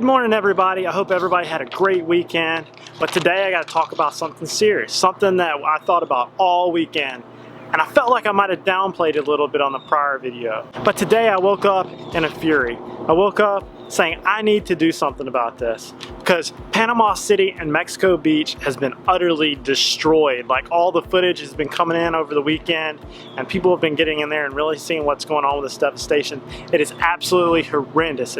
Good morning, everybody. I hope everybody had a great weekend. But today I got to talk about something serious, something that I thought about all weekend. And I felt like I might have downplayed it a little bit on the prior video. But today I woke up in a fury. I woke up saying I need to do something about this because Panama City and Mexico Beach has been utterly destroyed. Like, all the footage has been coming in over the weekend and people have been getting in there and really seeing what's going on with this devastation. It is absolutely horrendous.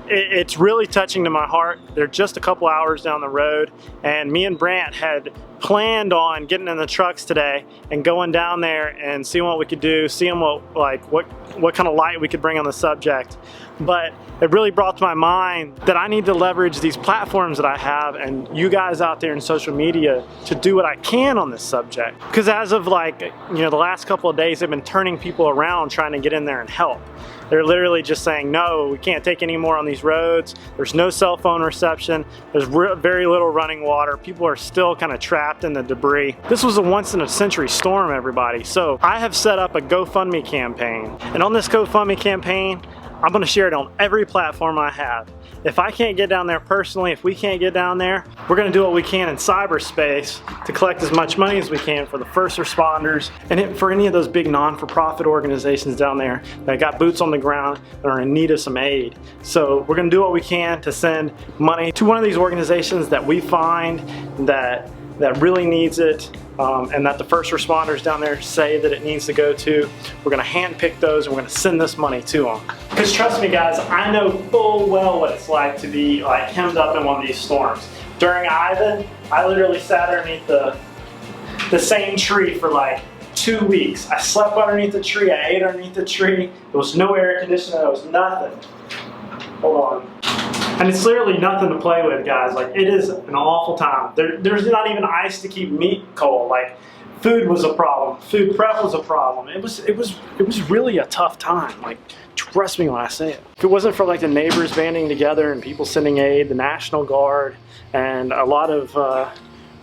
It's really touching to my heart. They're just a couple hours down the road, and me and Brant had planned on getting in the trucks today and going down there and seeing what we could do, seeing what kind of light we could bring on the subject. But it really brought to my mind that I need to leverage these platforms that I have and you guys out there in social media to do what I can on this subject. Because as of the last couple of days, they've been turning people around trying to get in there and help. They're literally just saying, no, we can't take any more on these roads. There's no cell phone reception. There's very little running water. People are still kind of trapped in the debris. This was a once-in-a-century storm, everybody. So I have set up a GoFundMe campaign. And on this GoFundMe campaign, I'm going to share it on every platform I have. If I can't get down there personally, if we can't get down there, we're going to do what we can in cyberspace to collect as much money as we can for the first responders and for any of those big non-for-profit organizations down there that got boots on the ground and are in need of some aid. So we're going to do what we can to send money to one of these organizations that we find that really needs it, and that the first responders down there say that it needs to go to. We're going to handpick those and we're going to send this money to them. Because trust me, guys, I know full well what it's like to be hemmed up in one of these storms. During AIDE, I literally sat underneath the same tree for like 2 weeks. I slept underneath the tree, I ate underneath the tree. There was no air conditioning, there was nothing. Hold on. And it's literally nothing to play with, guys. Like, it is an awful time. There's not even ice to keep meat cold. Like, food was a problem. Food prep was a problem. It was really a tough time. Like, trust me when I say it. If it wasn't for like the neighbors banding together and people sending aid, the National Guard, and a lot of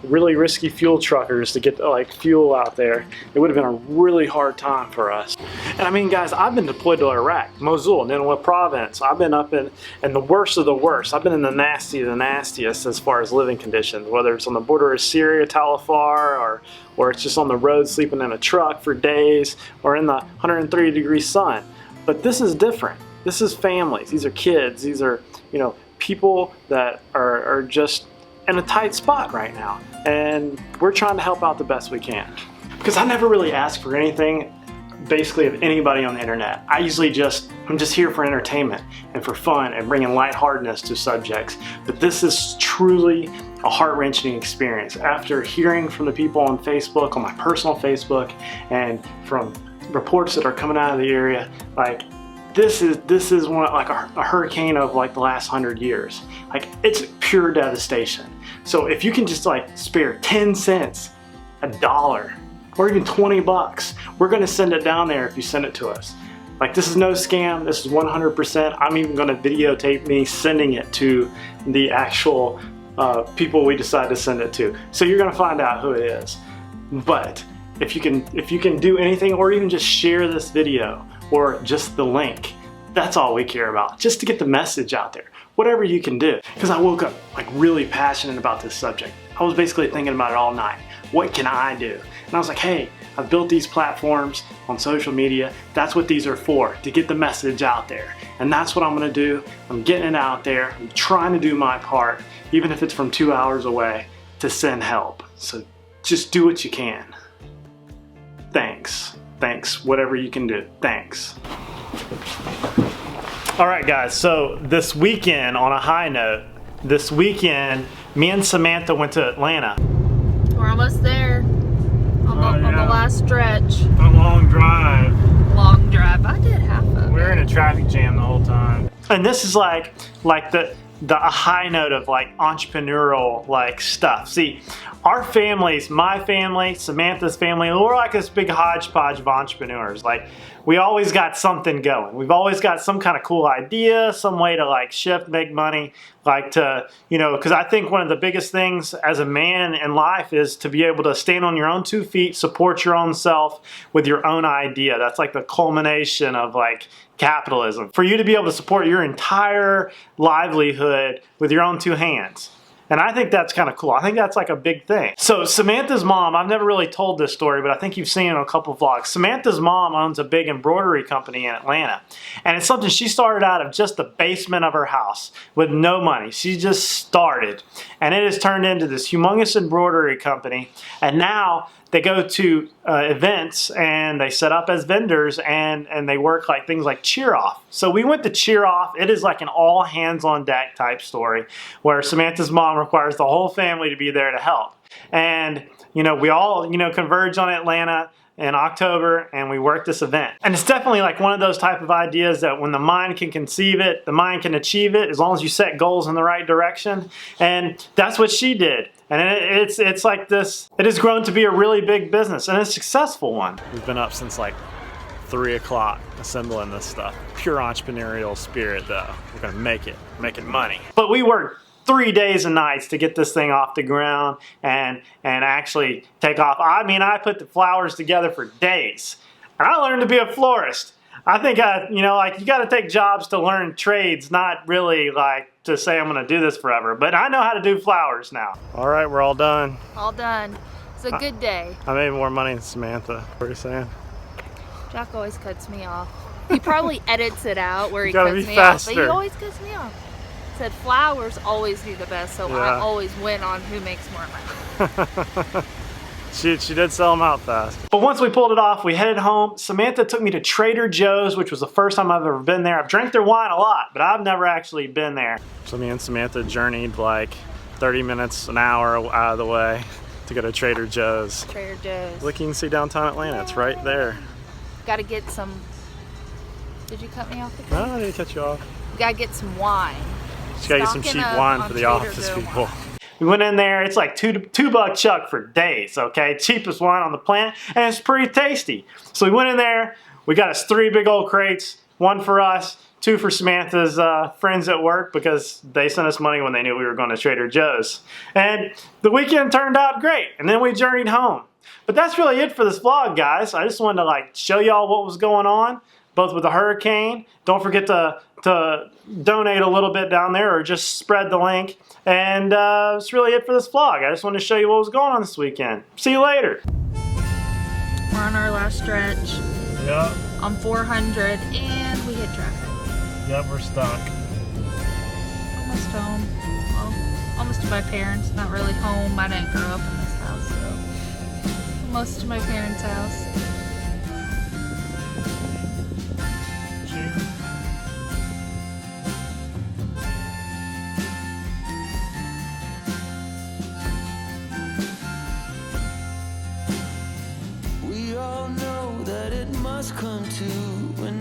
really risky fuel truckers to get fuel out there, it would have been a really hard time for us. And I mean, guys, I've been deployed to Iraq, Mosul, Nineveh province. I've been up in the worst of the worst. I've been in the nasty of the nastiest as far as living conditions, whether it's on the border of Syria, Tal Afar, or it's just on the road sleeping in a truck for days, or in the 130-degree sun. But this is different. This is families. These are kids. These are, people that are just in a tight spot right now, and we're trying to help out the best we can. Because I never really ask for anything basically of anybody on the internet. I'm just here for entertainment and for fun and bringing lightheartedness to subjects. But this is truly a heart-wrenching experience. After hearing from the people on Facebook, on my personal Facebook, and from reports that are coming out of the area, this is one a hurricane of the last 100 years. It's pure devastation. So if you can just spare 10 cents, $1, or even 20 bucks, we're gonna send it down there if you send it to us. This is no scam, this is 100%. I'm even gonna videotape me sending it to the actual people we decide to send it to. So you're gonna find out who it is. But if you can do anything, or even just share this video, or just the link, that's all we care about, just to get the message out there. Whatever you can do. Because I woke up really passionate about this subject. I was basically thinking about it all night. What can I do? And I was like, hey, I've built these platforms on social media. That's what these are for, to get the message out there. And that's what I'm gonna do. I'm getting it out there. I'm trying to do my part, even if it's from 2 hours away, to send help. So just do what you can. Thanks. Thanks, whatever you can do. Thanks. All right, guys, so this weekend, on a high note, me and Samantha went to Atlanta. We're almost there. On the last stretch. A long drive. Long drive. I did half of it. We were in a traffic jam the whole time. And this is like the high note of entrepreneurial stuff. See, our families, my family, Samantha's family, we're like this big hodgepodge of entrepreneurs. Like, we always got something going. We've always got some kind of cool idea, some way to like shift, make money, like to, you know, because I think one of the biggest things as a man in life is to be able to stand on your own 2 feet, support your own self with your own idea. That's like the culmination of like capitalism. For you to be able to support your entire livelihood with your own 2 hands. And I think that's kind of cool. I think that's like a big thing. So Samantha's mom, I've never really told this story, but I think you've seen it in a couple of vlogs. Samantha's mom owns a big embroidery company in Atlanta. And it's something she started out of just the basement of her house with no money. She just started. And it has turned into this humongous embroidery company. And now they go to events and they set up as vendors and they work like things like Cheer Off. So we went to Cheer Off. It is like an all hands on deck type story where Samantha's mom requires the whole family to be there to help. And you know, we all, you know, converge on Atlanta in October and we work this event. And it's definitely like one of those type of ideas that when the mind can conceive it, the mind can achieve it as long as you set goals in the right direction. And that's what she did. And it's like this, it has grown to be a really big business and a successful one. We've been up since like 3 o'clock assembling this stuff. Pure entrepreneurial spirit though. We're gonna make it, making money. But we worked 3 days and nights to get this thing off the ground and actually take off. I mean, I put the flowers together for days. And I learned to be a florist. I think, you know, like you got to take jobs to learn trades, not really like to say I'm going to do this forever. But I know how to do flowers now. All right, we're all done. All done. It's a good day. I made more money than Samantha. What are you saying? Jack always cuts me off. He probably edits it out where he gotta cuts be me faster. off, but he always cuts me off. Said flowers always do the best, so Yeah. I always win on who makes more money. She did sell them out fast. But once we pulled it off, we headed home. Samantha took me to Trader Joe's, which was the first time I've ever been there. I've drank their wine a lot, but I've never actually been there. So me and Samantha journeyed like 30 minutes, an hour out of the way to go to Trader Joe's. Trader Joe's. Look, you can see downtown Atlanta. It's right there. Gotta get some. Did you cut me off again? No, I didn't cut you off. Gotta get some wine. Just gotta get some Stocking cheap up wine on for the Trader office Joe people. wine. We went in there, it's like $2 chuck for days, okay? Cheapest wine on the planet, and it's pretty tasty. So we went in there, we got us 3 big old crates, 1 for us, 2 for Samantha's friends at work because they sent us money when they knew we were going to Trader Joe's. And the weekend turned out great, and then we journeyed home. But that's really it for this vlog, guys. I just wanted to like show y'all what was going on, both with the hurricane. Don't forget to donate a little bit down there or just spread the link. And that's really it for this vlog. I just wanted to show you what was going on this weekend. See you later. We're on our last stretch. Yep. On 400 and we hit traffic. Yep, we're stuck. Almost home. Well, almost to my parents. Not really home. I didn't grow up in this house, so almost to my parents' house. We all know that it must come to an